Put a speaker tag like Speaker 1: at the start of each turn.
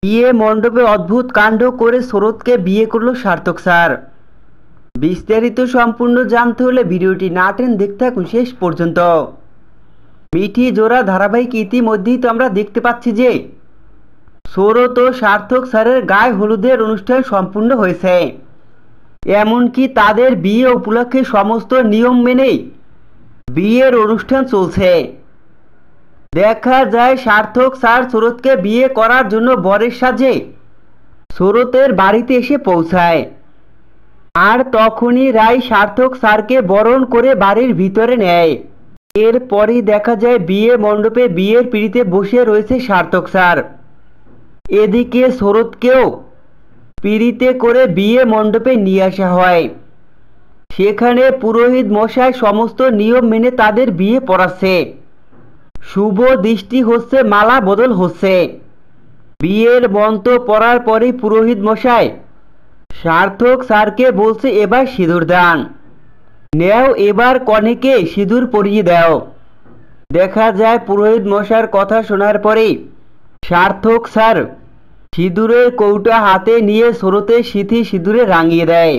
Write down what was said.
Speaker 1: বিয়ে মণ্ডপে অদ্ভুত কাণ্ড করে শরৎকে বিয়ে করলো সার্থক স্যার। বিস্তারিত সম্পূর্ণ জানতে হলে ভিডিওটি না টেনে দেখতে থাকুন শেষ পর্যন্ত। মিঠি জোড়া ধারাবাহিক ইতিমধ্যেই তো আমরা দেখতে পাচ্ছি যে শরৎ ও সার্থক স্যারের গায়ে হলুদের অনুষ্ঠান সম্পূর্ণ হয়েছে। এমনকি তাদের বিয়ে উপলক্ষে সমস্ত নিয়ম মেনেই বিয়ের অনুষ্ঠান চলছে। দেখা যায় সার্থক স্যার শরৎকে বিয়ে করার জন্য বরের সাজে শরতের বাড়িতে এসে পৌঁছায়। আর তখনই রায় সার্থক স্যারকে বরণ করে বাড়ির ভিতরে নেয়। এরপরই দেখা যায় বিয়ে মণ্ডপে বিয়ের পিঁড়িতে বসে রয়েছে সার্থক স্যার। এদিকে শরৎকেও পিঁড়িতে করে বিয়ে মণ্ডপে নিয়ে আসা হয়। সেখানে পুরোহিত মশাই সমস্ত নিয়ম মেনে তাদের বিয়ে পড়াচ্ছে। শুভ দৃষ্টি হচ্ছে, মালা বদল হচ্ছে। বিয়ের মন্ত্র পড়ার পরে পুরোহিত মশাই সার্থক স্যারকে বলছে, এবার সিঁদুর দান নেও, এবার কনেকে সিঁদুর পরিয়ে দাও। দেখা যায় পুরোহিত মশাইয়ের কথা শোনার পরে সার্থক স্যার সিঁদুরের কৌটা হাতে নিয়ে শরতের সিঁথি সিঁদুরে রাঙিয়ে দেয়।